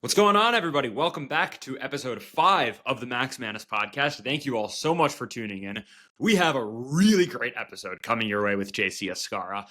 What's going on, everybody? Welcome back to episode 5 of the Max Manus podcast. Thank you all so much for tuning in. We have a really great episode coming your way with JC Escarra.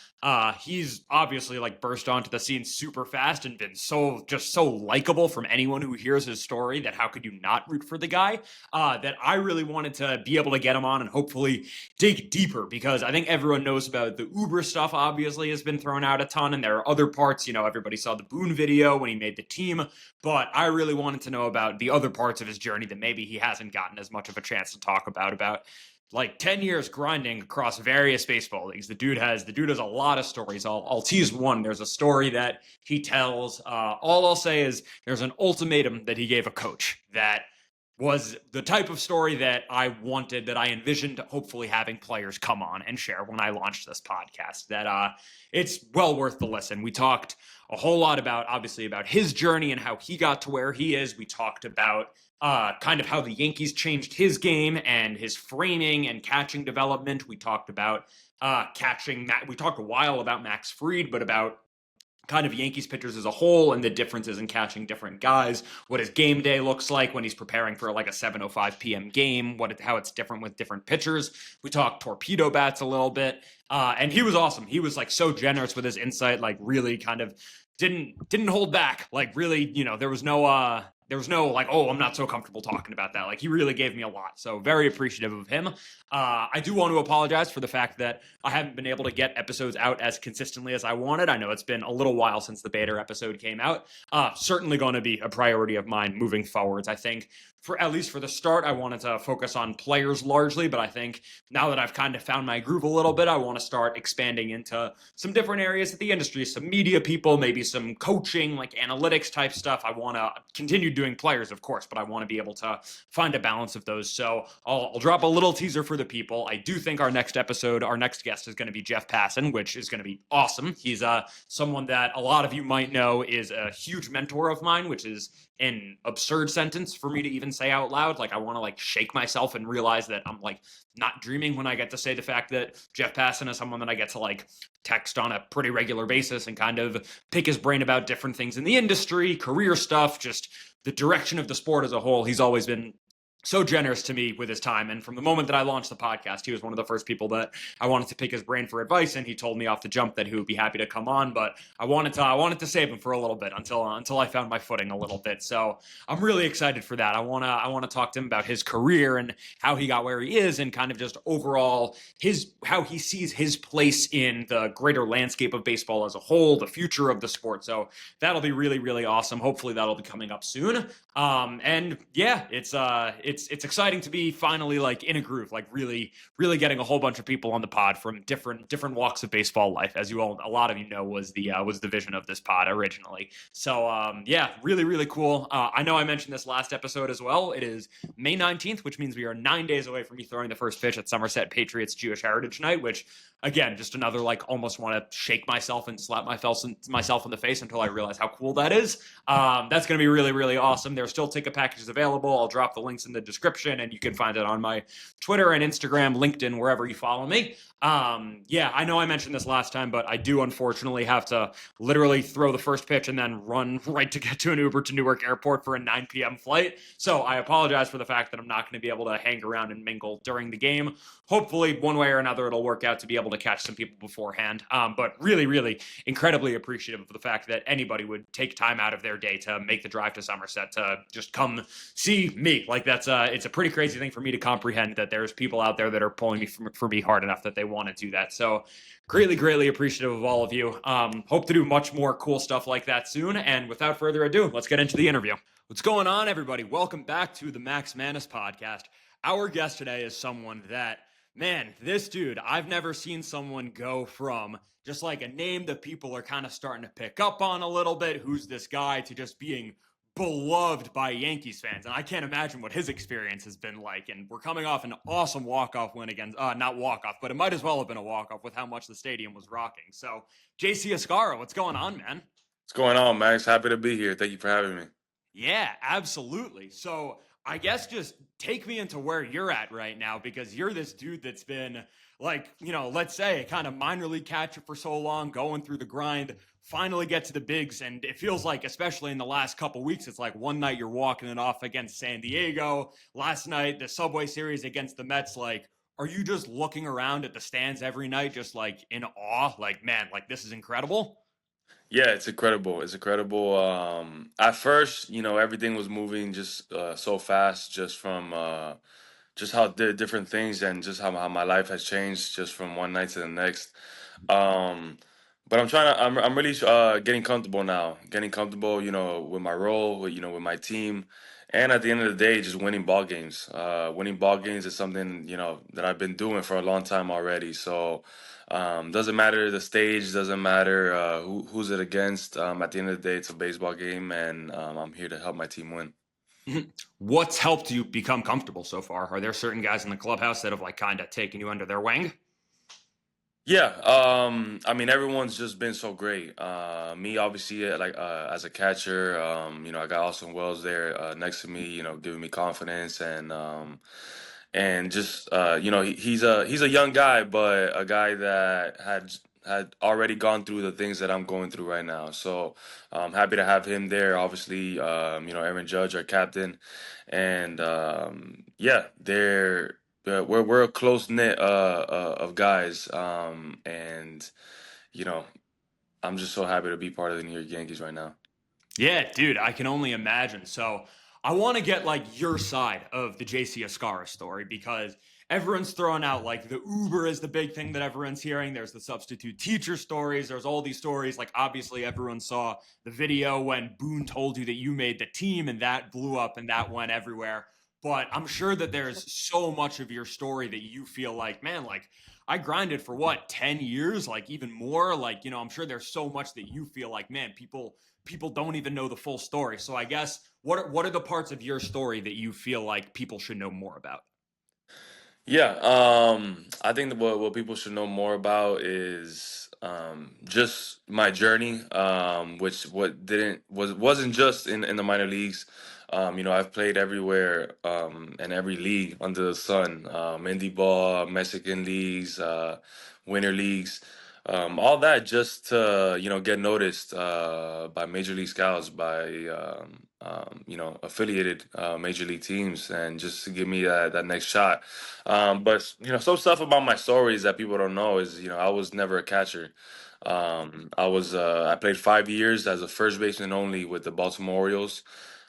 He's obviously burst onto the scene super fast and been so likable from anyone who hears his story that how could you not root for the guy? That I really wanted to be able to get him on and hopefully dig deeper, because I think everyone knows about the Uber stuff, obviously has been thrown out a ton, and there are other parts. Everybody saw the Boone video when he made the team. But I really wanted to know about the other parts of his journey that maybe he hasn't gotten as much of a chance to talk about 10 years grinding across various baseball leagues. The dude has a lot of stories. I'll tease one. There's a story that he tells. All I'll say is there's an ultimatum that he gave a coach that was the type of story that I envisioned hopefully having players come on and share when I launched this podcast. That it's well worth the listen. We talked a whole lot about his journey and how he got to where he is. We talked about kind of how the Yankees changed his game and his framing and catching development. We talked about catching. We talked a while about Max Fried, but about kind of Yankees pitchers as a whole and the differences in catching different guys, what his game day looks like when he's preparing for a 7:05 p.m. game, how it's different with different pitchers. We talked torpedo bats a little bit, and he was awesome. He was so generous with his insight, really kind of didn't hold back. Really, there was no oh, I'm not so comfortable talking about that. He really gave me a lot. So very appreciative of him. I do want to apologize for the fact that I haven't been able to get episodes out as consistently as I wanted. I know it's been a little while since the beta episode came out. Certainly going to be a priority of mine moving forwards. I think at least for the start, I wanted to focus on players largely, but I think now that I've kind of found my groove a little bit, I want to start expanding into some different areas of the industry, some media people, maybe some coaching, analytics type stuff. I want to continue doing players, of course, but I want to be able to find a balance of those. So I'll drop a little teaser for the people. I do think our next guest is going to be Jeff Passan, which is going to be awesome. He's someone that a lot of you might know is a huge mentor of mine, which is an absurd sentence for me to even say out loud. I want to shake myself and realize that I'm not dreaming when I get to say the fact that Jeff Passan is someone that I get to text on a pretty regular basis and kind of pick his brain about different things in the industry, career stuff, just the direction of the sport as a whole. He's always been so generous to me with his time. And from the moment that I launched the podcast, he was one of the first people that I wanted to pick his brain for advice. And he told me off the jump that he would be happy to come on, but I wanted to save him for a little bit until I found my footing a little bit. So I'm really excited for that. I want to talk to him about his career and how he got where he is, and kind of just overall how he sees his place in the greater landscape of baseball as a whole, the future of the sport. So that'll be really, really awesome. Hopefully that'll be coming up soon. And yeah, it's exciting to be finally in a groove, really getting a whole bunch of people on the pod from different walks of baseball life. As a lot of you know, was the vision of this pod originally. So yeah, really, really cool. I know I mentioned this last episode as well. It is May 19th, which means we are 9 days away from me throwing the first pitch at Somerset Patriots Jewish Heritage Night, which again, just another almost want to shake myself and slap myself in the face until I realize how cool that is. That's going to be really, really awesome. There's still ticket packages available. I'll drop the links in the description, and you can find it on my Twitter and Instagram, LinkedIn, wherever you follow me. Yeah, I know I mentioned this last time, but I do unfortunately have to literally throw the first pitch and then run right to get to an Uber to Newark Airport for a 9 p.m. flight. So I apologize for the fact that I'm not going to be able to hang around and mingle during the game. Hopefully, one way or another, it'll work out to be able to catch some people beforehand. But really, really incredibly appreciative of the fact that anybody would take time out of their day to make the drive to Somerset to just come see me. It's a pretty crazy thing for me to comprehend, that there's people out there that are pulling me for me hard enough that they want to do that. So greatly, greatly appreciative of all of you. Hope to do much more cool stuff like that soon. And without further ado, let's get into the interview. What's going on, everybody? Welcome back to the Max Manus podcast. Our guest today is someone that, man, this dude, I've never seen someone go from just a name that people are kind of starting to pick up on a little bit, who's this guy, to just being beloved by Yankees fans. And I can't imagine what his experience has been like. And we're coming off an awesome walk-off win against, not walk-off, but it might as well have been a walk-off with how much the stadium was rocking. So JC Escarra, what's going on, man? What's going on, Max? Happy to be here. Thank you for having me. Yeah, absolutely. So I guess just take me into where you're at right now, because you're this dude that's been like, let's say a kind of minor league catcher for so long, going through the grind, finally get to the bigs. And it feels like, especially in the last couple weeks, it's like one night you're walking it off against San Diego. Last night, the Subway Series against the Mets. Like, are you just looking around at the stands every night, just like in awe? Like, man, like this is incredible. Yeah, it's incredible. It's incredible. At first, everything was moving just so fast, just from just how different things and just how my life has changed just from one night to the next. Um, but I'm really getting comfortable now, getting comfortable, with my role, with my team, and at the end of the day, just winning ball games. Winning ball games is something that I've been doing for a long time already. So doesn't matter the stage, doesn't matter who's it against. At the end of the day, it's a baseball game, and I'm here to help my team win. What's helped you become comfortable so far? Are there certain guys in the clubhouse that have like kind of taken you under their wing? Yeah, I mean everyone's just been so great. Me, obviously, as a catcher, I got Austin Wells there next to me, giving me confidence and just he's a young guy, but a guy that had already gone through the things that I'm going through right now. So I'm happy to have him there. Obviously, Aaron Judge, our captain, and yeah, we're a close knit of guys, and you know I'm just so happy to be part of the New York Yankees right now. Yeah, dude, I can only imagine. So I want to get like your side of the JC Escarra story because everyone's throwing out like the Uber is the big thing that everyone's hearing. There's the substitute teacher stories. There's all these stories. Like obviously everyone saw the video when Boone told you that you made the team and that blew up and that went everywhere. But I'm sure that there's so much of your story that you feel like, man, like I grinded for what, 10 years, like even more. Like, I'm sure there's so much that you feel like, man, people don't even know the full story. So I guess what are the parts of your story that you feel like people should know more about? Yeah, I think that what people should know more about is just my journey, which what didn't wasn't just in the minor leagues. I've played everywhere in every league under the sun, indie ball, Mexican leagues, winter leagues, all that just to get noticed by major league scouts, by affiliated major league teams, and just to give me that next shot. But some stuff about my stories that people don't know is I was never a catcher. I played 5 years as a first baseman only with the Baltimore Orioles.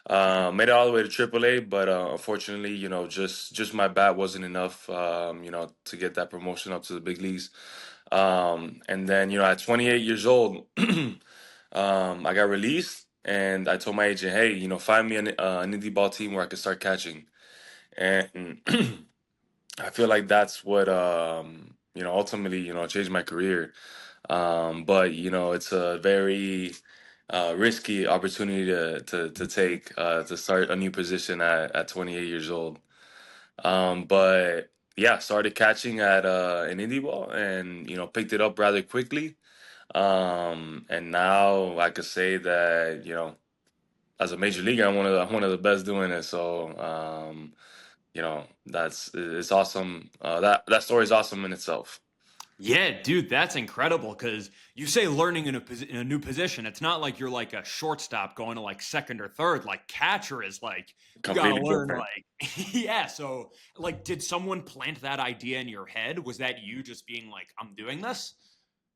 Made it all the way to AAA, but unfortunately, just my bat wasn't enough, to get that promotion up to the big leagues. And then, at 28 years old, I got released, and I told my agent, "Hey, find me an indie ball team where I could start catching." And I feel like that's what ultimately changed my career. But it's a very risky opportunity to take to start a new position at 28 years old. But yeah, started catching at an indie ball and picked it up rather quickly. And now I could say that as a major leaguer, I'm one of the best doing it. So that's it's awesome. That story is awesome in itself. Yeah, dude, that's incredible because you say learning in a new position. It's not like you're like a shortstop going to like second or third. Like catcher is like you got to Completely learn different. like yeah. So like, did someone plant that idea in your head? Was that you just being like, I'm doing this?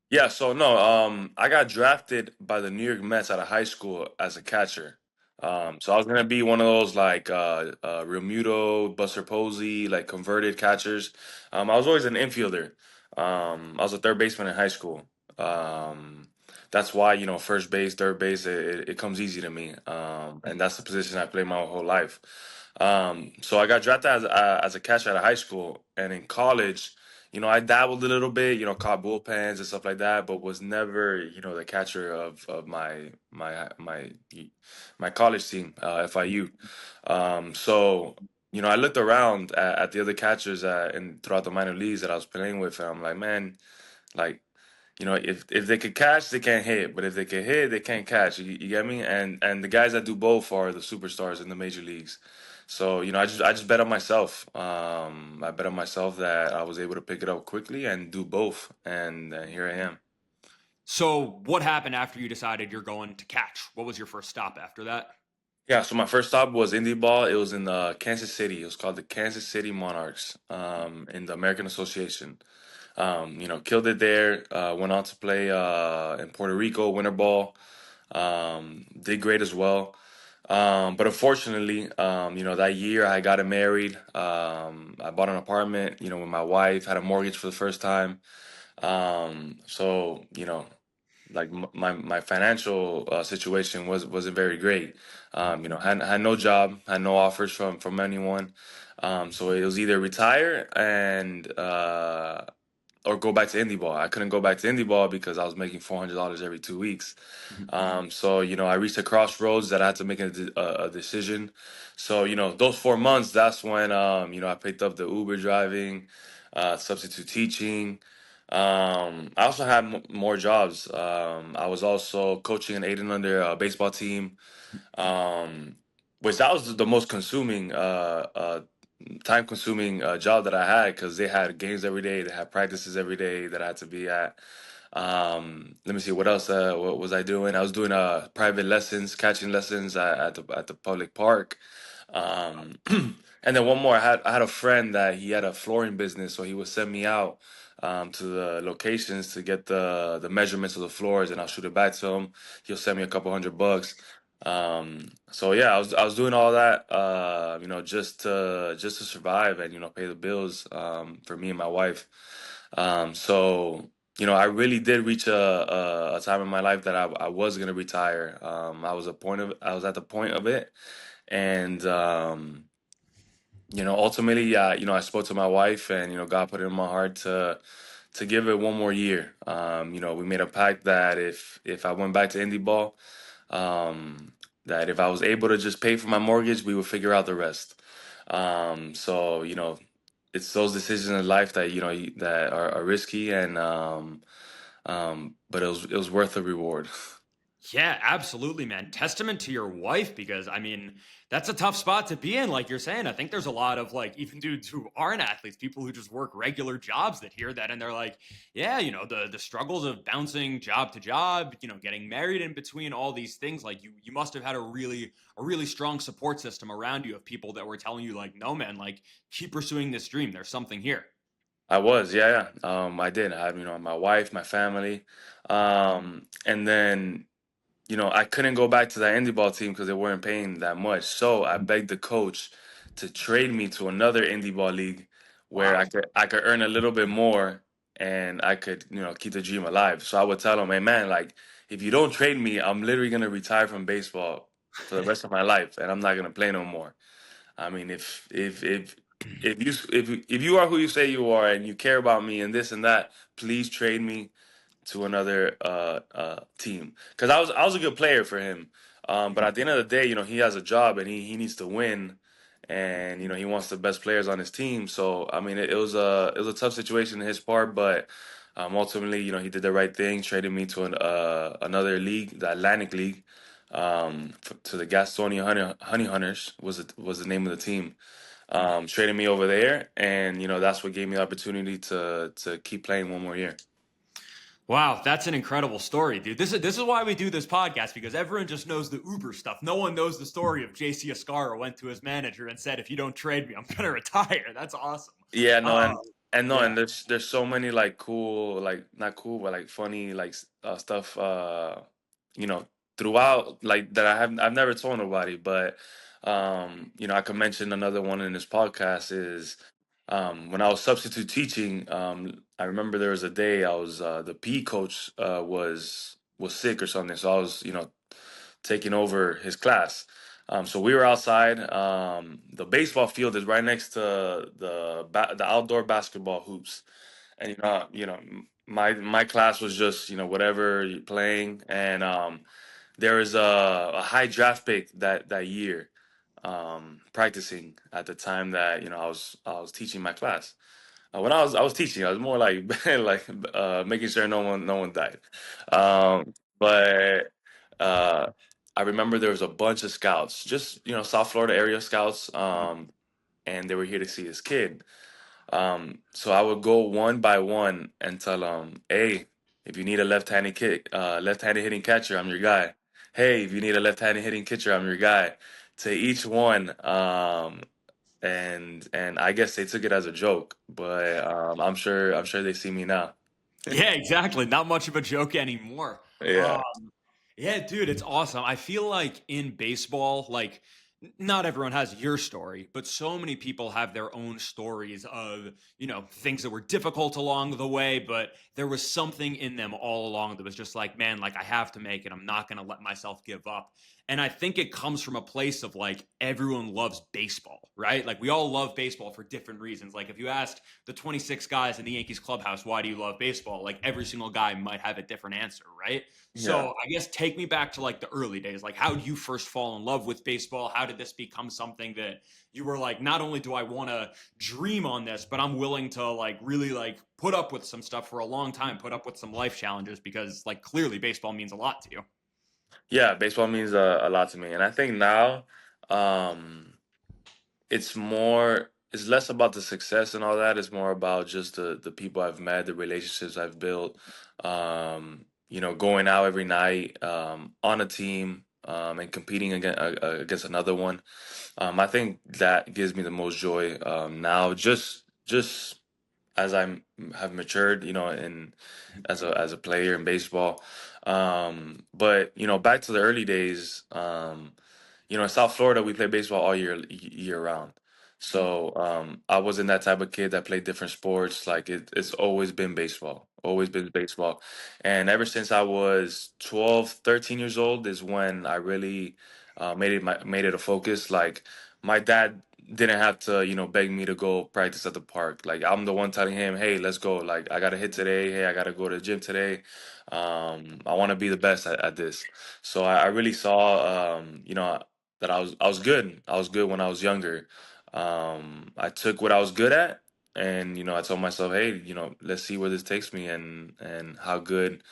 Yeah, so no, I got drafted by the New York Mets out of high school as a catcher. So I was gonna be one of those like Real Muto, Buster Posey, like converted catchers. I was always an infielder. I was a third baseman in high school. Um, that's why first base, third base, it comes easy to me. And that's the position I played my whole life. So I got drafted as a catcher out of high school, and in college. I dabbled a little bit, caught bullpens and stuff like that, but was never, the catcher of my college team, FIU. So, I looked around at the other catchers and throughout the minor leagues that I was playing with, and I'm like, man, like if they could catch, they can't hit, but if they can hit, they can't catch. You get me? And the guys that do both are the superstars in the major leagues. So I just bet on myself. I bet on myself that I was able to pick it up quickly and do both, and here I am. So, what happened after you decided you're going to catch? What was your first stop after that? Yeah, so my first stop was indie ball. It was in Kansas City. It was called the Kansas City Monarchs, in the American Association. Killed it there. Went on to play in Puerto Rico, winter ball. Did great as well. But unfortunately, that year I got married. I bought an apartment, with my wife, had a mortgage for the first time. So, like my financial situation wasn't very great. Had no job, had no offers from anyone. So it was either retire and or go back to indie ball. I couldn't go back to indie ball because I was making $400 every 2 weeks. Mhm. So I reached a crossroads that I had to make a decision. So those 4 months, that's when I picked up the Uber driving, substitute teaching. I also had more jobs. I was also coaching an 8 and under baseball team, um, which that was the most consuming, time consuming job that I had because they had games every day, they had practices every day that I had to be at. Let me see what else. What was I doing? I was doing private lessons, catching lessons at the public park. Um, and then one more. I had a friend that he had a flooring business, so he would send me out to the locations to get the measurements of the floors, and I'll shoot it back to him. He'll send me a couple $100. So yeah, I was doing all that, just to survive and pay the bills for me and my wife. So I really did reach a time in my life that I was gonna retire. I was at the point of it, and ultimately, I spoke to my wife, and God put it in my heart to give it one more year. We made a pact that if I went back to indie ball, um, that if I was able to just pay for my mortgage, we would figure out the rest. So it's those decisions in life that that are risky, and but it was worth the reward. Yeah, absolutely, man. Testament to your wife because that's a tough spot to be in. Like you're saying, I think there's a lot of like even dudes who aren't athletes, people who just work regular jobs that hear that and they're like, yeah, the struggles of bouncing job to job, getting married in between all these things. Like you must have had a really strong support system around you of people that were telling you like, no, man, like keep pursuing this dream. There's something here. I was, yeah, yeah. I did. I had, my wife, my family, and then I couldn't go back to that indie ball team because they weren't paying that much. So I begged the coach to trade me to another indie ball league where Wow. I could earn a little bit more and I could, keep the dream alive. So I would tell him, hey man, like if you don't trade me, I'm literally gonna retire from baseball for the rest of my life and I'm not gonna play no more. I mean, if you are who you say you are and you care about me and this and that, please trade me to another team because I was a good player for him. But at the end of the day, he has a job and he needs to win, and he wants the best players on his team. So I mean, it was a tough situation in his part, but ultimately, he did the right thing, traded me to another league, the Atlantic League, to the Gastonia Honey Hunters was the name of the team. Traded me over there, and that's what gave me the opportunity to keep playing one more year. Wow, that's an incredible story, dude. This is why we do this podcast because everyone just knows the Uber stuff. No one knows the story of JC Escarra went to his manager and said, "If you don't trade me, I'm gonna retire." That's awesome. Yeah, no, Uh, and no, yeah. and there's so many like cool, like not cool, but like funny like stuff you know, throughout like that I've never told nobody, but I could mention another one in this podcast is when I was substitute teaching, I remember there was a day I was the PE coach was sick or something, so I was, taking over his class. So we were outside. The baseball field is right next to the outdoor basketball hoops, and my class was just whatever you're playing, and there was a high draft pick that year, practicing at the time that I was teaching my class. When I was teaching, I was more like like making sure no one died. But uh, I remember there was a bunch of scouts, just South Florida area scouts, and they were here to see this kid. So I would go one by one and tell them, "Hey, if you need a left-handed hitting catcher, I'm your guy. Hey, if you need a left-handed hitting catcher, I'm your guy." To each one, and I guess they took it as a joke, but I'm sure they see me now. Yeah, exactly. Not much of a joke anymore. Yeah, Um, yeah, dude, it's awesome. I feel like in baseball, like not everyone has your story, but so many people have their own stories of, things that were difficult along the way, but there was something in them all along that was just like, man, like I have to make it. I'm not going to let myself give up. And I think it comes from a place of like everyone loves baseball, right? Like we all love baseball for different reasons. Like if you asked the 26 guys in the Yankees clubhouse, why do you love baseball? Like every single guy might have a different answer, right? yeah. So I guess take me back to like the early days. Like how did you first fall in love with baseball? How did this become something that you were like, not only do I want to dream on this, but I'm willing to like really like put up with some stuff for a long time, put up with some life challenges because like clearly baseball means a lot to you. Yeah, baseball means a lot to me, and I think now, um, it's less about the success and all that. It's more about just the people I've met, the relationships I've built. Going out every night on a team and competing against another one. I think that gives me the most joy now. Just as have matured, and as a player in baseball. But back to the early days. In South Florida, we play baseball all year round. So I wasn't that type of kid that played different sports. Like it's always been baseball, always been baseball. And ever since I was 12, 13 years old is when I really made it a focus. Like my dad didn't have to, beg me to go practice at the park. Like I'm the one telling him, "Hey, let's go. Like I got to hit today. Hey, I got to go to the gym today. I want to be the best at this." So I really saw, that I was good. I was good when I was younger. I took what I was good at, and I told myself, hey, let's see where this takes me, and how good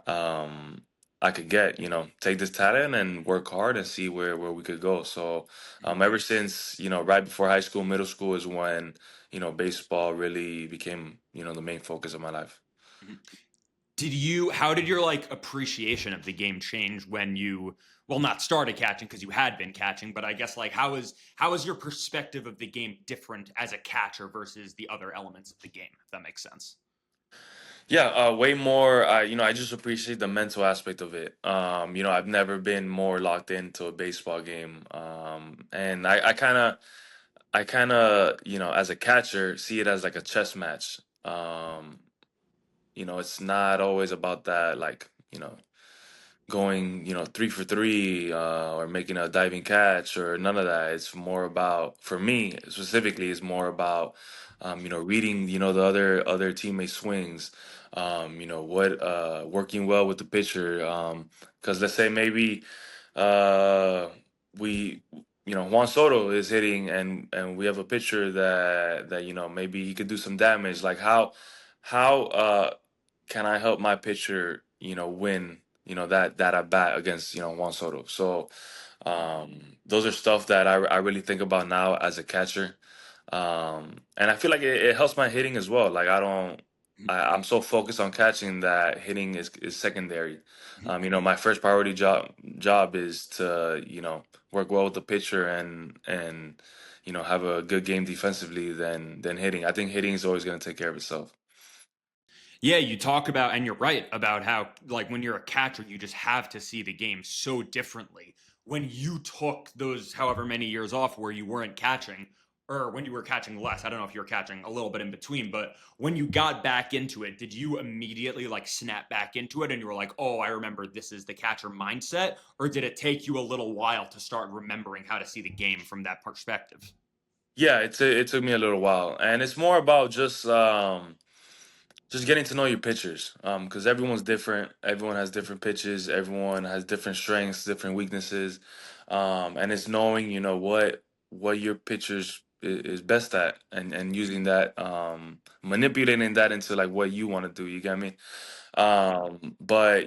um, I could get. Take this talent and work hard and see where we could go. So ever since right before high school, middle school is when baseball really became the main focus of my life. How did your like appreciation of the game change when you, well, not started catching because you had been catching, but I guess like how is your perspective of the game different as a catcher versus the other elements of the game, if that makes sense? Yeah, way more. I just appreciate the mental aspect of it. I've never been more locked into a baseball game. And I kind of, as a catcher, see it as like a chess match. It's not always about that, like, going, 3 for 3, or making a diving catch or none of that. It's more about, for me specifically, it's more about, reading, the other teammates' swings, what working well with the pitcher. Because let's say maybe uh, we, Juan Soto is hitting, and we have a pitcher that maybe he could do some damage. Like how can I help my pitcher, win, that at bat against, Juan Soto. So those are stuff that I really think about now as a catcher. And I feel like it helps my hitting as well. Like I'm so focused on catching that hitting is secondary. My first priority job is to, work well with the pitcher and have a good game defensively than hitting. I think hitting is always going to take care of itself. Yeah, you talk about, and you're right about how, like, when you're a catcher, you just have to see the game so differently. When you took those however many years off where you weren't catching, or when you were catching less, I don't know if you were catching a little bit in between, but when you got back into it, did you immediately like snap back into it and you were like, oh, I remember this is the catcher mindset? Or did it take you a little while to start remembering how to see the game from that perspective? Yeah, it took me a little while, and it's more about just getting to know your pitchers, because everyone's different. Everyone has different pitches. Everyone has different strengths, different weaknesses, and it's knowing what your pitchers is best at, and using that, manipulating that into like what you want to do. You get me? But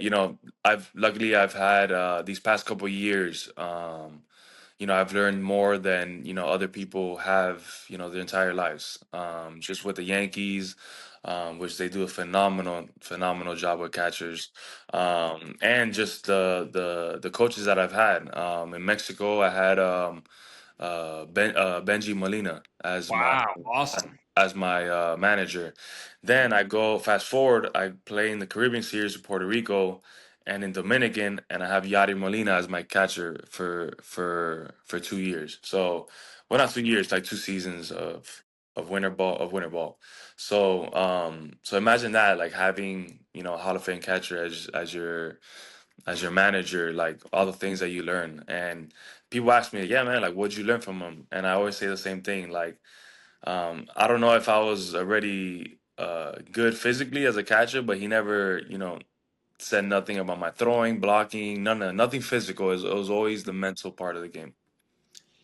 I've had these past couple years. I've learned more than other people have their entire lives. Just with the Yankees, which they do a phenomenal job with catchers, and just the coaches that I've had. In Mexico, I had Benji Molina Wow, awesome. as my manager. Then I go fast forward. I play in the Caribbean Series with Puerto Rico and in Dominican, and I have Yadi Molina as my catcher for 2 years. So, well, not 2 years, like 2 seasons of winter ball. So imagine that, like having a Hall of Fame catcher as your manager, like all the things that you learn. And people ask me, yeah, man, like what'd you learn from him? And I always say the same thing, like I don't know if I was already good physically as a catcher, but he never, said nothing about my throwing, blocking, nothing physical. It was always the mental part of the game.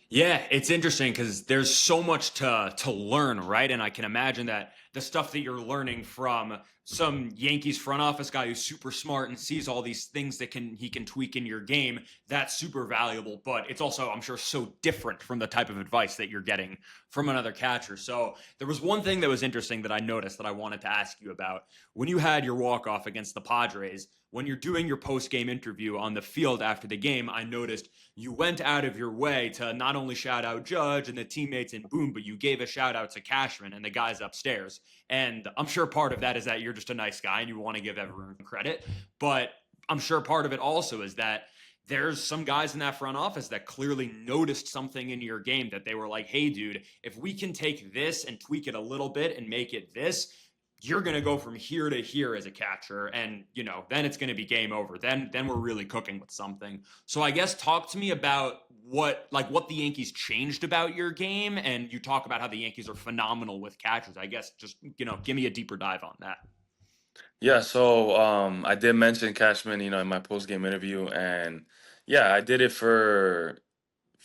Yeah, it's interesting because there's so much to learn, right? And I can imagine that the stuff that you're learning from some Yankees front office guy who's super smart and sees all these things that he can tweak in your game, that's super valuable. But it's also, I'm sure, so different from the type of advice that you're getting from another catcher. So there was one thing that was interesting that I noticed that I wanted to ask you about. When you had your walk-off against the Padres, when you're doing your post-game interview on the field after the game, I noticed you went out of your way to not only shout out Judge and the teammates in Boone, but you gave a shout out to Cashman and the guys upstairs. And I'm sure part of that is that you're just a nice guy and you want to give everyone credit. But I'm sure part of it also is that there's some guys in that front office that clearly noticed something in your game that they were like, hey, dude, if we can take this and tweak it a little bit and make it this, you're going to go from here to here as a catcher, and then it's going to be game over. Then we're really cooking with something. So I guess talk to me about what the Yankees changed about your game, and you talk about how the Yankees are phenomenal with catchers. I guess just give me a deeper dive on that. Yeah, so I did mention Cashman, in my post game interview, and yeah, I did it for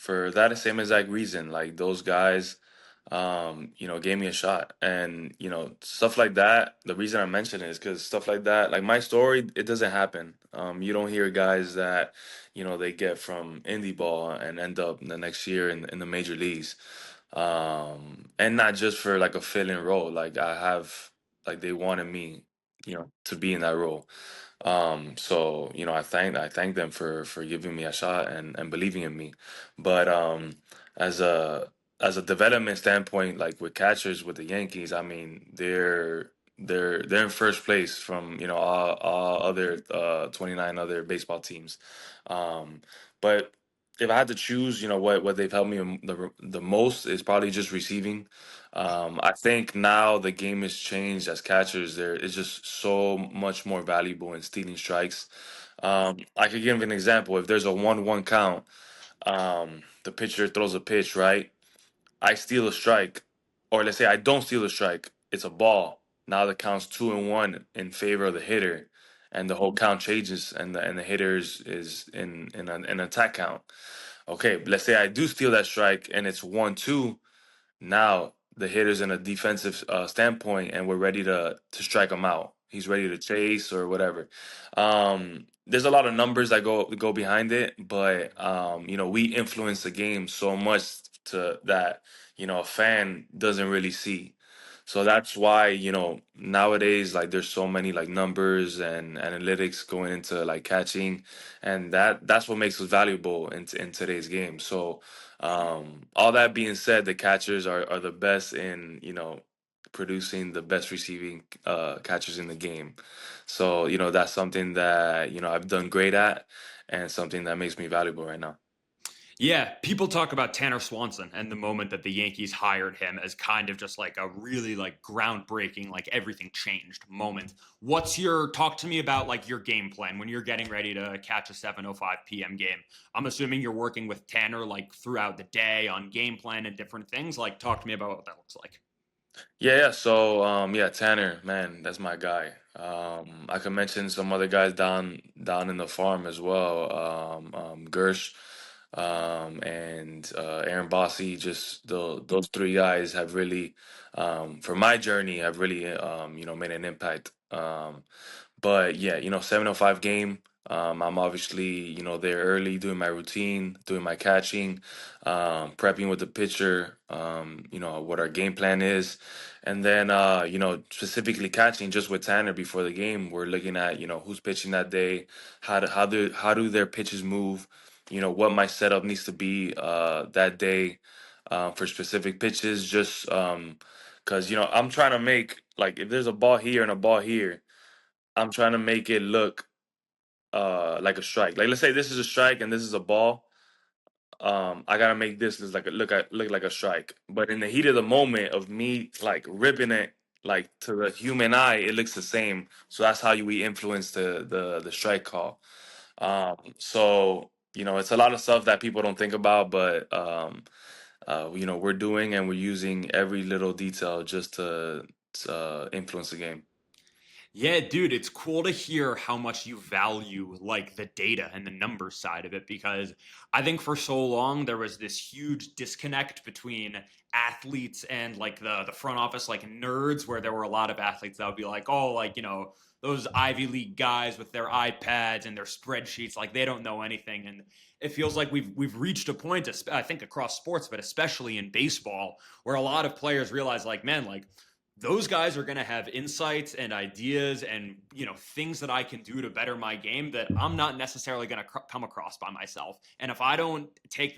that same exact reason. Like those guys, gave me a shot, and stuff like that. The reason I mention it is because stuff like that, like my story, it doesn't happen. You don't hear guys that they get from indie ball and end up the next year in the major leagues, and not just for like a fill-in role. Like like they wanted me, to be in that role. So I thank them for giving me a shot and believing in me. But as a development standpoint, like with catchers with the Yankees, I mean they're in first place from all other 29 other baseball teams. Um, but if I had to choose, what they've helped me the most is probably just receiving. I think now the game has changed as catchers. There is just so much more valuable in stealing strikes. I could give an example. If there's a 1-1 count, the pitcher throws a pitch, right? I steal a strike, or let's say I don't steal a strike. It's a ball. Now the count's 2-1 in favor of the hitter, and the whole count changes, and the hitter is in an attack count. Okay, let's say I do steal that strike, and it's 1-2. Now the hitter's in a defensive standpoint, and we're ready to strike him out. He's ready to chase or whatever. There's a lot of numbers that go behind it, but we influence the game so much to that a fan doesn't really see. So that's why nowadays, like there's so many like numbers and analytics going into like catching, and that's what makes us valuable in today's game. So all that being said, the catchers are the best in producing the best receiving catchers in the game. So that's something that I've done great at, and something that makes me valuable right now. Yeah, people talk about Tanner Swanson and the moment that the Yankees hired him as kind of just like a really like groundbreaking, like everything changed moment. Talk to me about like your game plan when you're getting ready to catch a 7:05 p.m. game. I'm assuming you're working with Tanner like throughout the day on game plan and different things. Like talk to me about what that looks like. Yeah. So yeah, Tanner, man, that's my guy. I can mention some other guys down in the farm as well. Gersh. and Aaron Bossy. Just those three guys have really, for my journey, have really made an impact. But yeah, 7:05 game. I'm obviously, there early doing my routine, doing my catching, prepping with the pitcher, what our game plan is. And then, specifically catching just with Tanner before the game, we're looking at, who's pitching that day, how do their pitches move, what my setup needs to be that day for specific pitches, just because, I'm trying to make, like, if there's a ball here and a ball here, I'm trying to make it look like a strike. Like, let's say this is a strike and this is a ball. I gotta make this look like a strike. But in the heat of the moment of me like ripping it, like to the human eye, it looks the same. So that's how we influence the strike call. So it's a lot of stuff that people don't think about, but we're doing and we're using every little detail just to influence the game. Yeah, dude, it's cool to hear how much you value like the data and the numbers side of it because I think for so long there was this huge disconnect between athletes and like the front office like nerds where there were a lot of athletes that would be like, "Oh, like, those Ivy League guys with their iPads and their spreadsheets, like they don't know anything." And it feels like we've reached a point, I think across sports, but especially in baseball, where a lot of players realize like, man, like those guys are going to have insights and ideas and things that I can do to better my game that I'm not necessarily going to come across by myself. And if I don't take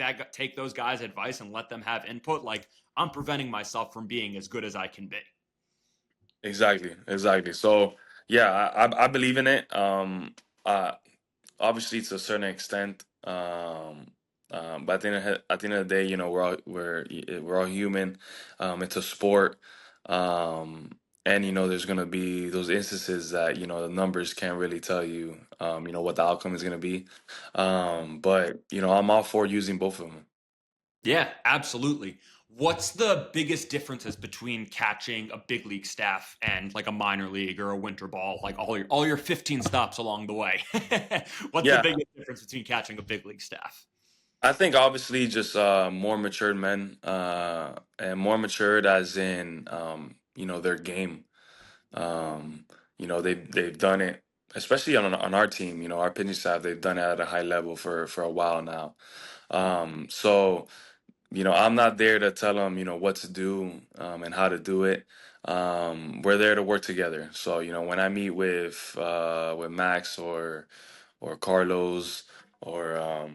those guys advice and let them have input, like I'm preventing myself from being as good as I can be. Exactly, exactly. So yeah, I believe in it. Obviously to a certain extent. But at the end of the day, we're all human. It's a sport. And there's gonna be those instances that the numbers can't really tell you what the outcome is gonna be. But I'm all for using both of them. Yeah, absolutely. What's the biggest differences between catching a big league staff and like a minor league or a winter ball, like all your 15 stops along the way? What's the Yeah, biggest difference between catching a big league staff? I think obviously just more matured men, and more matured as in their game. Um, they've done it, especially on our team. Our pitching staff, they've done it at a high level for a while now. So I'm not there to tell them what to do and how to do it. We're there to work together. So when I meet with Max or Carlos or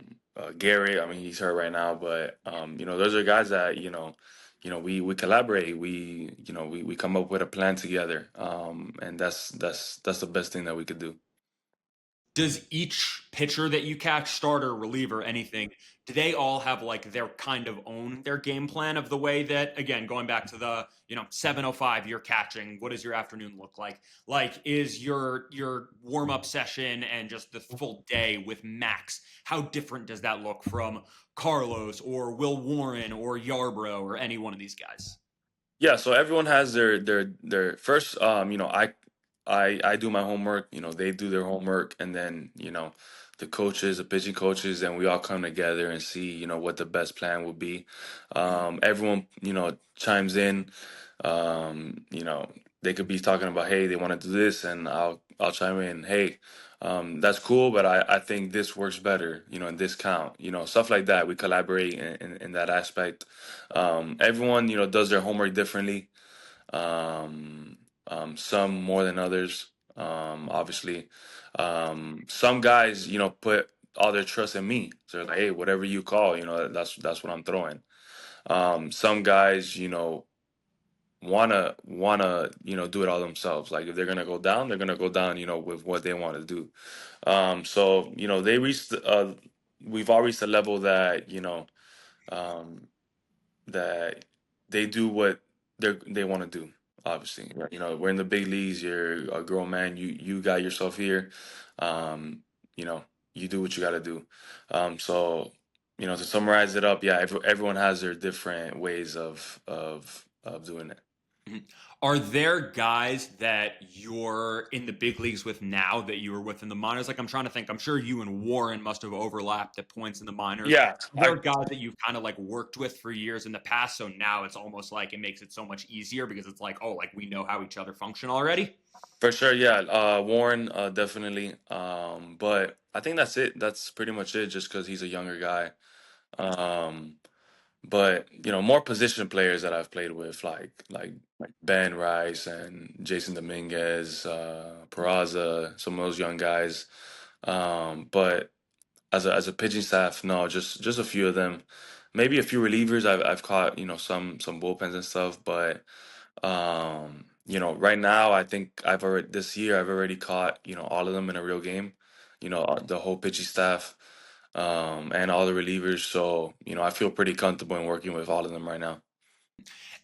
Gary. I mean, he's hurt right now, but those are guys that we collaborate. We come up with a plan together, and that's the best thing that we could do. Does each pitcher that you catch, starter, reliever, anything, do they all have like their kind of own their game plan of the way that, again, going back to the 7:05 you're catching, what does your afternoon look like? Like, is your warm up session and just the full day with Max, how different does that look from Carlos or Will Warren or Yarbrough or any one of these guys? Yeah, so everyone has their first. I do my homework. They do their homework, and then the coaches, the pitching coaches, and we all come together and see what the best plan would be. Everyone chimes in. They could be talking about, hey, they want to do this, and I'll chime in, hey, that's cool, but I think this works better, in this count, stuff like that. We collaborate in that aspect. Everyone, does their homework differently. Some more than others, obviously. Some guys, put all their trust in me. So they're like, hey, whatever you call, that's what I'm throwing. Some guys, wanna do it all themselves. Like if they're gonna go down, they're gonna go down, with what they want to do. So they reached. We've all reached a level that um, that they do what they want to do. Obviously, right? We're in the big leagues. You're a grown man. You got yourself here. Um, you know, you do what you got to do. So to summarize it up, yeah, everyone has their different ways of doing it. Mhm. Are there guys that you're in the big leagues with now that you were with in the minors? Like, I'm trying to think. I'm sure you and Warren must have overlapped at points in the minors. Yeah, Are there guys that you've kind of like worked with for years in the past? So now it's almost like it makes it so much easier because it's like, oh, like we know how each other function already. for sure. Yeah, Warren, definitely. But I think that's it. That's pretty much it. Just because he's a younger guy. Um, but more position players that I've played with, like Ben Rice and Jason Dominguez, Peraza, some of those young guys. But as a pitching staff, no, just a few of them. Maybe a few relievers. I've caught some bullpens and stuff, but right now I think I've already this year I've already caught all of them in a real game. The whole pitching staff, and all the relievers. So I feel pretty comfortable in working with all of them right now.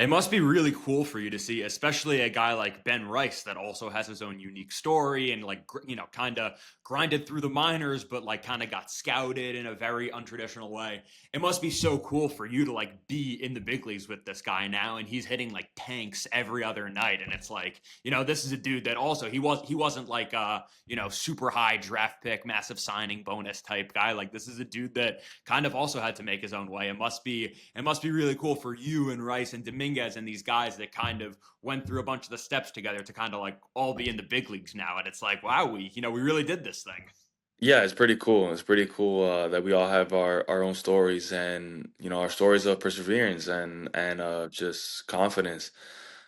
It must be really cool for you to see, especially a guy like Ben Rice that also has his own unique story and like kind of grinded through the minors, but like kind of got scouted in a very untraditional way. It must be so cool for you to like be in the big leagues with this guy now, and he's hitting like tanks every other night, and it's like this is a dude that also he wasn't like super high draft pick, massive signing bonus type guy. Like this is a dude that kind of also had to make his own way. It must be really cool for you and Rice and Dominguez and these guys that kind of went through a bunch of the steps together to kind of like all be in the big leagues now. And it's like, wow, we really did this thing. Yeah, it's pretty cool. It's pretty cool that we all have our own stories, and our stories of perseverance and just confidence.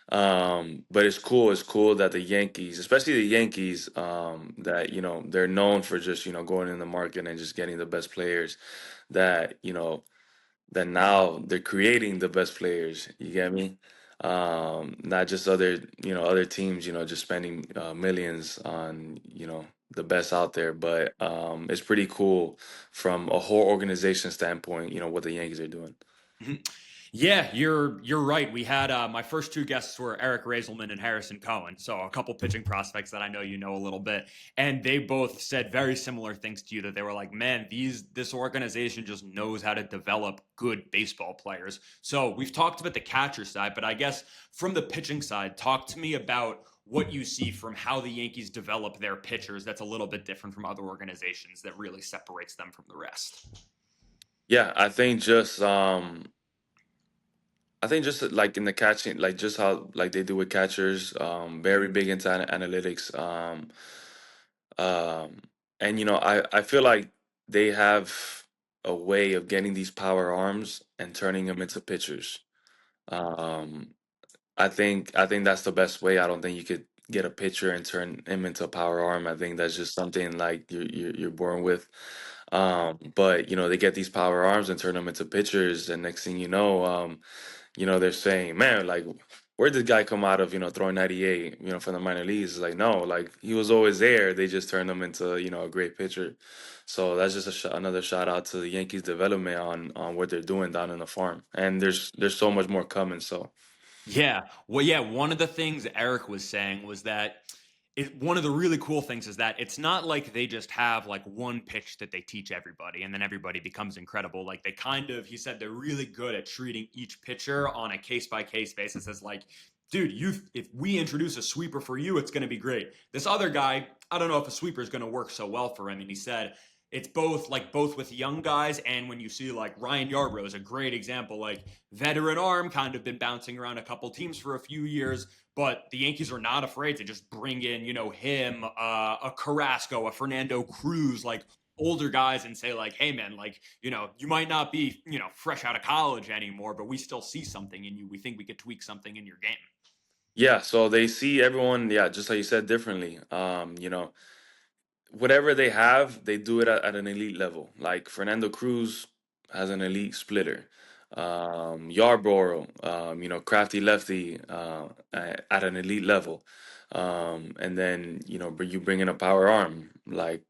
But it's cool. It's cool that the Yankees, especially the Yankees, that they're known for just going in the market and just getting the best players. That that now they're creating the best players. You get me? Not just other teams, just spending millions on the best out there. But it's pretty cool from a whole organization standpoint. What the Yankees are doing. Mhm. Yeah, you're right. We had my first two guests were Eric Razelman and Harrison Cohen, so a couple pitching prospects that I know you know a little bit, and they both said very similar things to you. That they were like, "Man, this organization just knows how to develop good baseball players." So we've talked about the catcher side, but I guess from the pitching side, talk to me about what you see from how the Yankees develop their pitchers. That's a little bit different from other organizations that really separates them from the rest. Yeah, I think just like in the catching, like just how like they do with catchers, very big into analytics. Um, and I feel like they have a way of getting these power arms and turning them into pitchers. Um, I think that's the best way. I don't think you could get a pitcher and turn him into a power arm. I think that's just something like you're born with. But they get these power arms and turn them into pitchers, and next thing they're saying, man, like, where did this guy come out of, throwing 98, from the minor leagues? It's like, no, like, he was always there. They just turned him into, a great pitcher. So that's just another shout out to the Yankees development on what they're doing down in the farm. And there's so much more coming. So, Yeah. Well, yeah, one of the things Eric was saying was that one of the really cool things is that it's not like they just have like one pitch that they teach everybody and then everybody becomes incredible. Like he said they're really good at treating each pitcher on a case by case basis as like, dude, if we introduce a sweeper for you, it's going to be great. This other guy, I don't know if a sweeper is going to work so well for him. And he said, it's both with young guys and when you see like Ryan Yarbrough is a great example, like veteran arm, kind of been bouncing around a couple teams for a few years, but the Yankees are not afraid to just bring in, him, a Carrasco, a Fernando Cruz, like older guys and say like, hey man, like, you might not be, fresh out of college anymore, but we still see something in you. We think we could tweak something in your game. yeah, so they see everyone, yeah, just like you said, differently. Whatever they have, they do it at an elite level. Like Fernando Cruz has an elite splitter. Yarborough, crafty lefty, at an elite level. And then you bring in a power arm like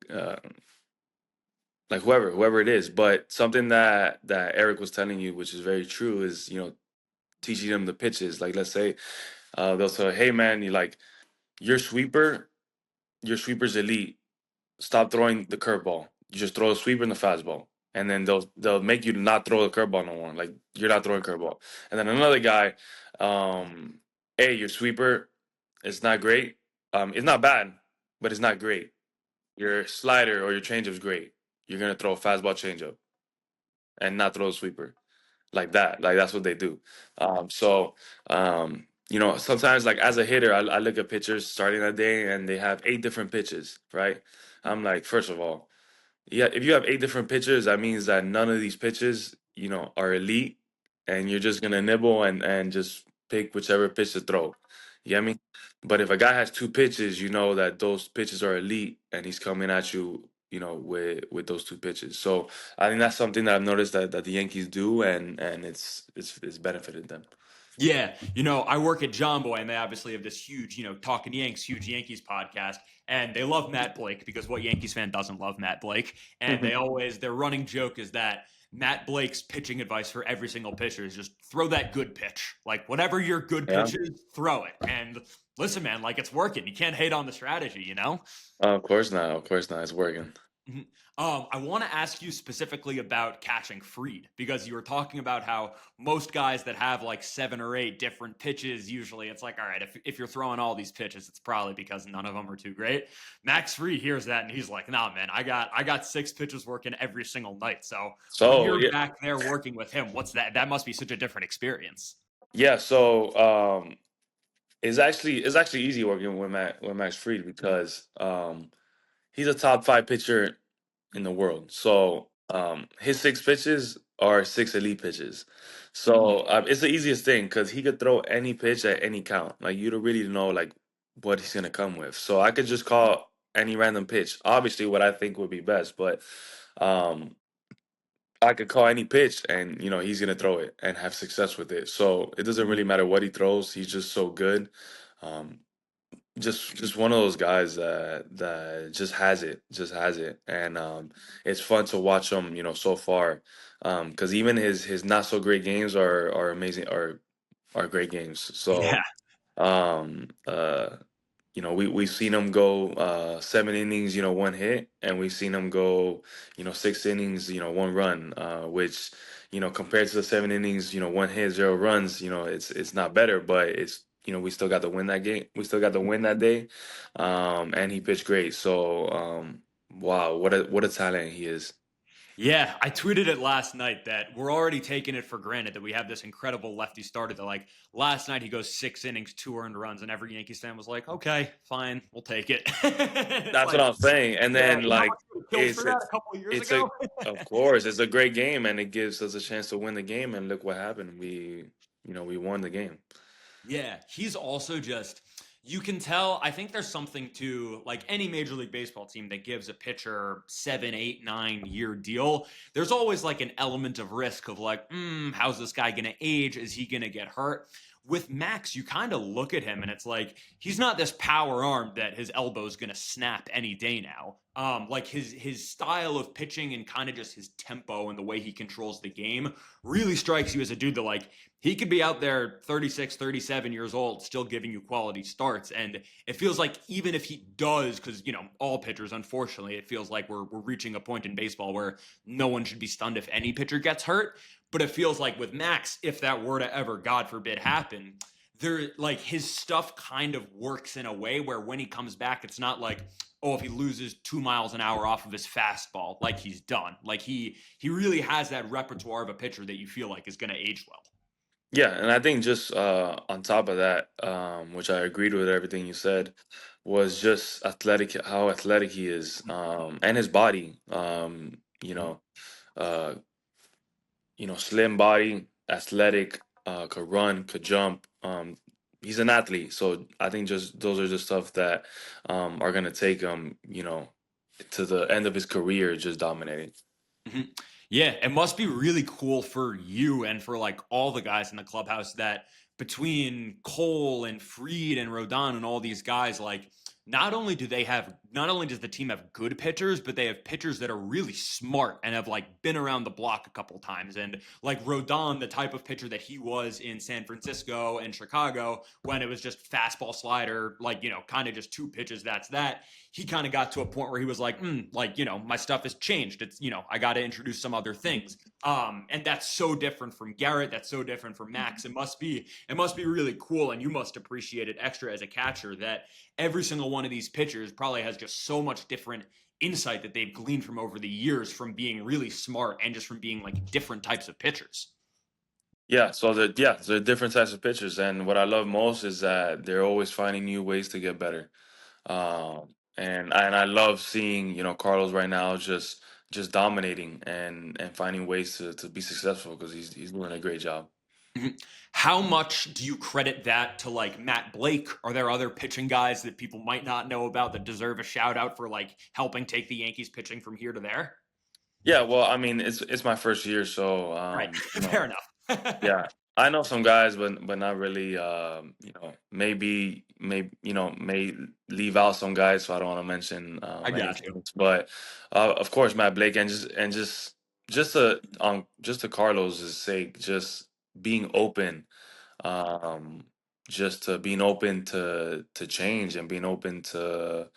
whoever it is. But something that Eric was telling you, which is very true, is teaching them the pitches. Like, let's say they'll say, "Hey man, your sweeper, your sweeper's elite. Stop throwing the curveball. You just throw a sweeper and the fastball." And then they'll make you not throw the curveball no more. Like, you're not throwing curveball. And then another guy, um, hey, your sweeper is not great. It's not bad, but it's not great. Your slider or your changeup is great. You're gonna throw a fastball changeup and not throw a sweeper like that. Like that's what they do. Sometimes like as a hitter, I look at pitchers starting that day and they have 8 different pitches, right? I'm like, first of all, yeah, if you have 8 different pitchers, that means that none of these pitches, are elite, and you're just gonna nibble and just pick whichever pitch to throw. You get me? But if a guy has 2 pitches, you know that those pitches are elite, and he's coming at you, with those 2 pitches. So I think that's something that I've noticed that the Yankees do, and it's benefited them. Yeah, I work at John Boy, and they obviously have this huge, Talking Yanks, huge Yankees podcast, and they love Matt Blake because what Yankees fan doesn't love Matt Blake? And their running joke is that Matt Blake's pitching advice for every single pitcher is just throw that good pitch, like whatever your good Yeah. pitch is, throw it. And listen, man, like it's working. You can't hate on the strategy. Of course not. Of course not. It's working. Mhm. I want to ask you specifically about catching Freed because you were talking about how most guys that have like 7 or 8 different pitches, usually it's like, all right, if you're throwing all these pitches, it's probably because none of them are too great. Max Freed hears that and he's like, nah, man, I got 6 pitches working every single night. So when So you're yeah, back there working with him, what's that? That must be such a different experience. yeah. So it's actually easy working with Max Fried because he's a top 5 pitcher in the world. So his 6 pitches are 6 elite pitches. So it's the easiest thing because he could throw any pitch at any count. Like you don't really know like what he's gonna come with. So I could just call any random pitch. Obviously, what I think would be best, but um, I could call any pitch and he's gonna throw it and have success with it. So it doesn't really matter what he throws. He's just so good. Um, just one of those guys that just has it, and it's fun to watch him, so far, because even his not so great games are amazing, are great games. Yeah. So um, uh, we've seen him go 7 innings, 1 hit, and we've seen him go 6 innings, 1 run, which compared to the 7 innings, 1 hit, 0 runs, it's not better, but it's we still got to win that game. We still got to win that day, and he pitched great. So wow, what a talent he is. Yeah, I tweeted it last night that we're already taking it for granted that we have this incredible lefty starter that like last night he goes 6 innings, 2 earned runs, and every Yankees fan was like, okay, fine, we'll take it. It's That's what like, I'm saying. And yeah, then you know how much like we were killed for it's that it's a couple of years it's a ago? of course it's a great game, and it gives us a chance to win the game. And look what happened. We won the game. Yeah, he's also just you can tell. I think there's something to like any Major League Baseball team that gives a pitcher 7, 8, 9 year deal. There's always like an element of risk of like, how's this guy gonna age? Is he gonna get hurt? With Max, you kind of look at him and it's like he's not this power arm that his elbow's gonna snap any day now. Like his style of pitching and kind of just his tempo and the way he controls the game really strikes you as a dude that like he could be out there 36, 37 years old, still giving you quality starts. And it feels like even if he does, because, all pitchers, unfortunately, it feels like we're reaching a point in baseball where no one should be stunned if any pitcher gets hurt. But it feels like with Max, if that were to ever, God forbid, happen, there like his stuff kind of works in a way where when he comes back, it's not like, oh, if he loses 2 miles an hour off of his fastball, like he's done. Like he really has that repertoire of a pitcher that you feel like is going to age well. Yeah, and I think just on top of that, which I agreed with everything you said, was just how athletic he is, and his body. Uh, slim body, athletic, could run, could jump. He's an athlete, so I think just those are just stuff that are gonna take him, to the end of his career, just dominating. Mhm. Yeah, it must be really cool for you and for like all the guys in the clubhouse that between Cole and Freed and Rodon and all these guys, like not only does the team have good pitchers, but they have pitchers that are really smart and have like been around the block a couple times. And like Rodon, the type of pitcher that he was in San Francisco and Chicago when it was just fastball slider, like, kind of just 2 pitches, that's that. He kind of got to a point where he was like, my stuff has changed. It's, I got to introduce some other things. And that's so different from Garrett. That's so different from Max. It must be really cool, and you must appreciate it extra as a catcher that every single one of these pitchers probably has just so much different insight that they've gleaned from over the years from being really smart and just from being like different types of pitchers. So they're different types of pitchers, and what I love most is that they're always finding new ways to get better. And I love seeing Carlos right now just dominating and finding ways to be successful because he's doing a great job. Mhm. How much do you credit that to like Matt Blake? Are there other pitching guys that people might not know about that deserve a shout out for like helping take the Yankees pitching from here to there? Yeah, well, I mean, it's my first year, so Right. Fair enough. yeah, I know some guys, but not really. May leave out some guys, so I don't want to mention I any got you. names. But of course, Matt Blake, and just to Carlos's sake, just being open, um, just to being open to change and being open to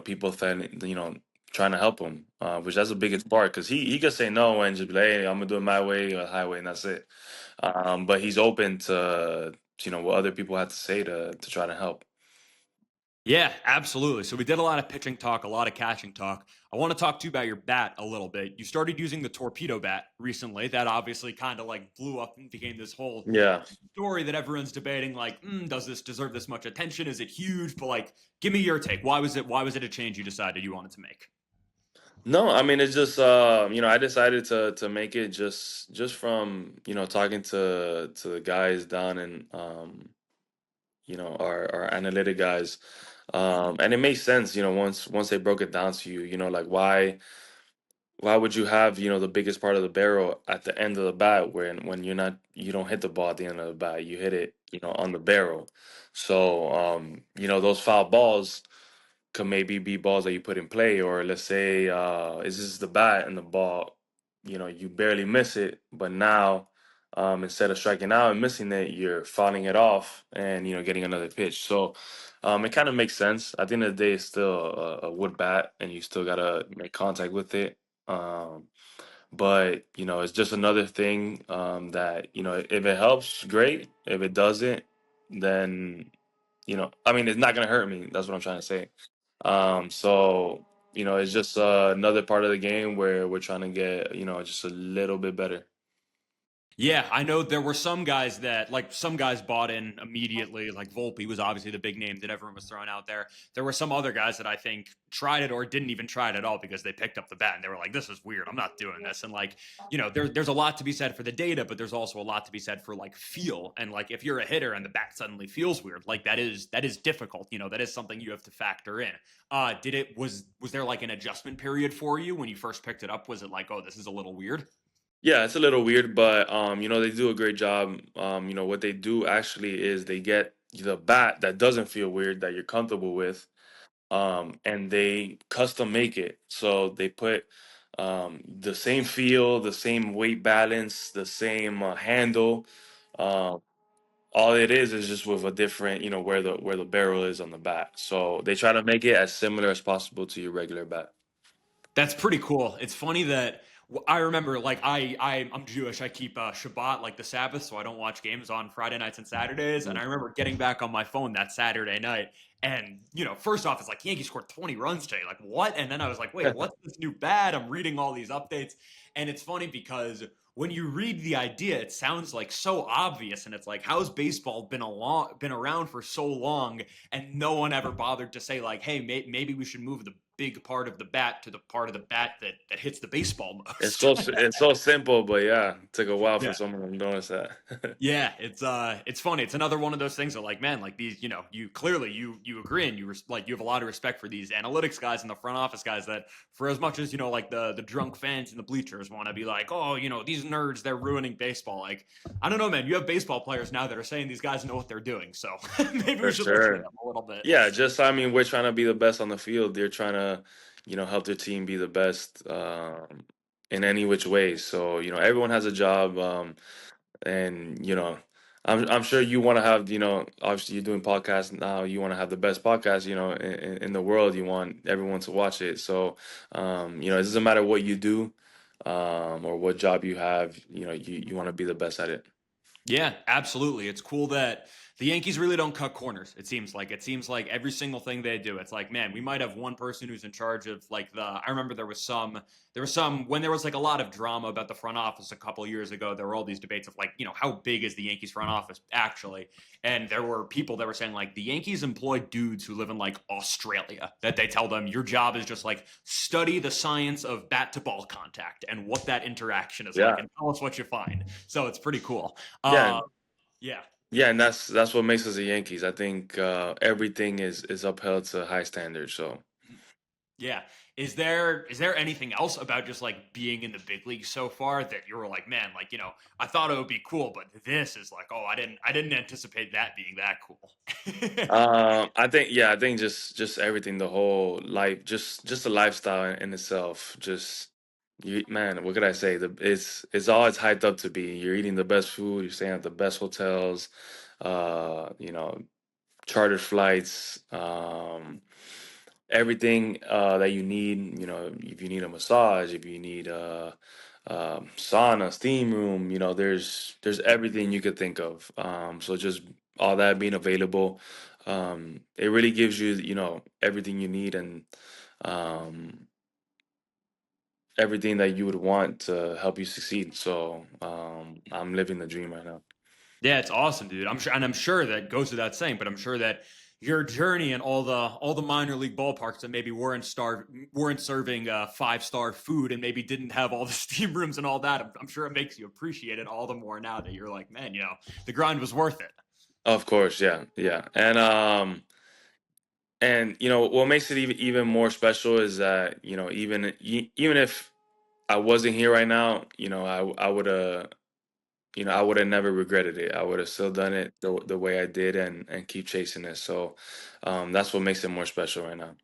people that trying to help him, which that's the biggest part because he could say no and just be like, hey, I'm gonna do it my way or highway, and that's it. But he's open to what other people have to say to try to help. Yeah, absolutely. So we did a lot of pitching talk, a lot of catching talk. I want to talk to you about your bat a little bit. You started using the Torpedo bat recently. That obviously kind of like blew up and became this whole Yeah. story that everyone's debating. Like, does this deserve this much attention? Is it huge? But like, give me your take. Why was it a change you decided you wanted to make? No, I mean it's just I decided to make it just from talking to the guys down in our analytic guys, and it makes sense once they broke it down to you, like why would you have the biggest part of the barrel at the end of the bat when you don't hit the ball at the end of the bat, you hit it on the barrel. So those foul balls could maybe be balls that you put in play, or let's say is this the bat and the ball, you barely miss it, but now instead of striking out and missing it, you're fouling it off and getting another pitch. So it kind of makes sense. At the end of the day, it's still a wood bat, and you still gotta make contact with it. Um, but it's just another thing that if it helps, great. If it doesn't, then I mean, it's not gonna hurt me. That's what I'm trying to say. So it's just another part of the game where we're trying to get just a little bit better. Yeah, I know there were some guys bought in immediately. Like Volpe was obviously the big name that everyone was throwing out there. There were some other guys that I think tried it or didn't even try it at all because they picked up the bat and they were like, "This is weird. I'm not doing this." And like, there's a lot to be said for the data, but there's also a lot to be said for like feel. And like, if you're a hitter and the bat suddenly feels weird, like that is difficult. That is something you have to factor in. Was there like an adjustment period for you when you first picked it up? Was it like, oh, this is a little weird? Yeah, it's a little weird, but they do a great job. What they do actually is they get the bat that doesn't feel weird, that you're comfortable with, and they custom make it. So they put the same feel, the same weight balance, the same handle. Um, all it is just with a different, where the barrel is on the bat. So they try to make it as similar as possible to your regular bat. That's pretty cool. It's funny that I remember, like, I'm Jewish. I keep Shabbat, like the Sabbath, so I don't watch games on Friday nights and Saturdays. And I remember getting back on my phone that Saturday night, and first off, it's like Yankees scored 20 runs today. Like what? And then I was like, wait, what's this new bad? I'm reading all these updates, and it's funny because when you read the idea, it sounds like so obvious, and it's like, how's baseball been around for so long, and no one ever bothered to say like, hey, maybe we should move the big part of the bat to the part of the bat that hits the baseball It's most. so simple, but yeah, it took a while for Yeah. someone to notice that. Yeah, it's funny. It's another one of those things that like, man, like these, you clearly you agree and you have a lot of respect for these analytics guys and the front office guys that for as much as like the drunk fans in the bleachers want to be like, oh, these nerds, they're ruining baseball. Like, I don't know, man. You have baseball players now that are saying these guys know what they're doing. So maybe we For should listen to sure. them a little bit. Yeah, just I mean, we're trying to be the best on the field. They're trying to, help their team be the best in any which way. So, everyone has a job, and I'm sure you want to have, obviously you're doing podcasts now. You want to have the best podcast, in the world. You want everyone to watch it. So, it doesn't matter what you do. or what job you have, you want to be the best at it. Yeah, absolutely. It's cool that the Yankees really don't cut corners. It seems like every single thing they do. It's like, man, we might have one person who's in charge of like the. I remember there was some when there was like a lot of drama about the front office a couple of years ago. There were all these debates of like, how big is the Yankees front office actually? And there were people that were saying like the Yankees employ dudes who live in like Australia that they tell them your job is just like study the science of bat to ball contact and what that interaction is like Yeah, and tell us what you find. So it's pretty cool. yeah, Uh, yeah, yeah, and that's what makes us the Yankees. I think everything is upheld to high standards. So yeah. Is there anything else about just like being in the big leagues so far that you were like, man, like I thought it would be cool, but this is like, oh, I didn't anticipate that being that cool. I think just everything, the whole life, just the lifestyle in itself. Just you, man, what could I say? It's all it's hyped up to be. You're eating the best food. You're staying at the best hotels. You know, chartered flights. Everything that you need. You know, if you need a massage, if you need sauna, steam room. You know, there's everything you could think of. So just all that being available, it really gives you everything you need and um, everything that you would want to help you succeed. So I'm living the dream right now. Yeah, it's awesome, dude. I'm sure that goes without saying, but I'm sure that your journey and all the minor league ballparks that maybe weren't serving 5-star food and maybe didn't have all the steam rooms and all that. I'm sure it makes you appreciate it all the more now that you're like, man, the grind was worth it. Of course, yeah, yeah, and what makes it even more special is that even if I wasn't here right now, I would have I would have never regretted it. I would have still done it the way I did and keep chasing it. So that's what makes it more special right now.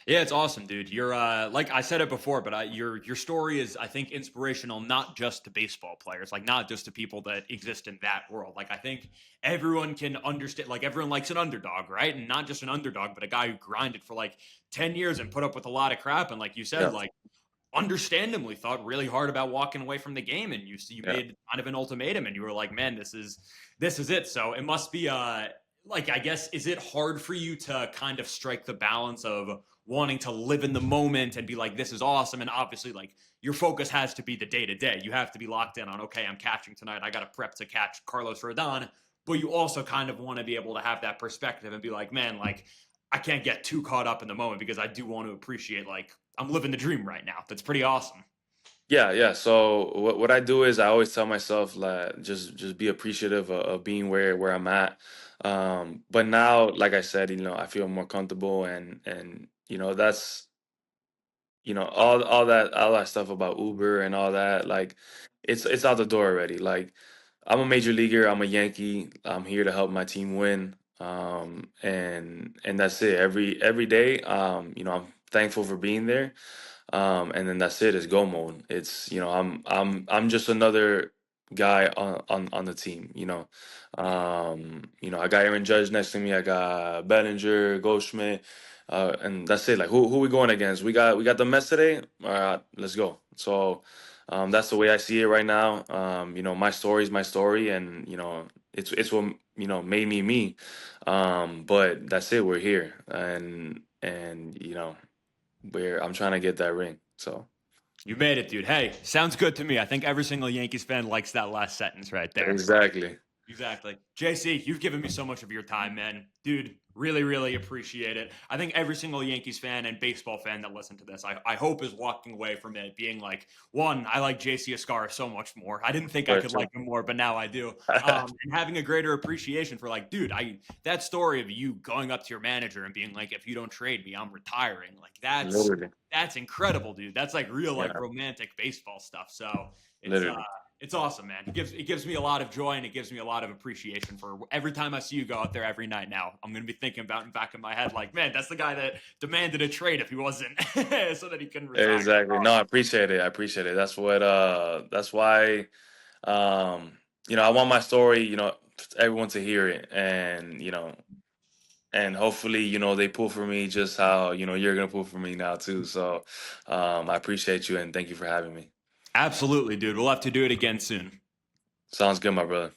Yeah, it's awesome, dude. You're like I said it before, but your story is I think inspirational not just to baseball players, like not just to people that exist in that world. Like I think everyone can understand. Like everyone likes an underdog, right? And not just an underdog, but a guy who grinded for like 10 years and put up with a lot of crap. And like you said, Yeah, like understandably thought really hard about walking away from the game, and you yeah, made kind of an ultimatum, and you were like, man, this is it. So it must be like I guess is it hard for you to kind of strike the balance of wanting to live in the moment and be like this is awesome, and obviously like your focus has to be the day to day. You have to be locked in on okay, I'm catching tonight. I got to prep to catch Carlos Rodon, but you also kind of want to be able to have that perspective and be like, man, like I can't get too caught up in the moment because I do want to appreciate like I'm living the dream right now. That's pretty awesome. yeah, yeah. So what I do is I always tell myself like just be appreciative of being where I'm at. But now, like I said, I feel more comfortable and that's all that stuff about Uber and all that, like it's out the door already. Like I'm a major leaguer, I'm a Yankee, I'm here to help my team win. And that's it. Every day, I'm thankful for being there. And then that's it, it's go mode. It's I'm just another guy on the team. I got Aaron Judge next to me, I got Bellinger, Goldschmidt, and that's it. Like who we going against? We got the Mets today. All right, let's go. So that's the way I see it right now. My story is my story, and it's what made me me. But that's it. We're here, and where I'm trying to get that ring. So You made it, dude. Hey, sounds good to me. I think every single Yankees fan likes that last sentence right there. exactly. Exactly. JC, you've given me so much of your time, man. Dude, really, really appreciate it. I think every single Yankees fan and baseball fan that listened to this, I hope is walking away from it being like, one, I like JC Escarra so much more. I didn't think I For could sure. like him more, but now I do. And having a greater appreciation for like, dude, that story of you going up to your manager and being like, if you don't trade me, I'm retiring. Like Literally. that's incredible, dude. That's like real like Yeah. romantic baseball stuff. So it's Literally. it's awesome, man. It gives me a lot of joy and it gives me a lot of appreciation for every time I see you go out there every night. Now I'm gonna be thinking about in the back of my head, like, man, that's the guy that demanded a trade if he wasn't, so that he couldn't retire. Exactly. No, I appreciate it. I appreciate it. That's why I want my story, everyone to hear it and hopefully, they pull for me just how, you're gonna pull for me now too. So I appreciate you and thank you for having me. Absolutely, dude. We'll have to do it again soon. Sounds good, my brother.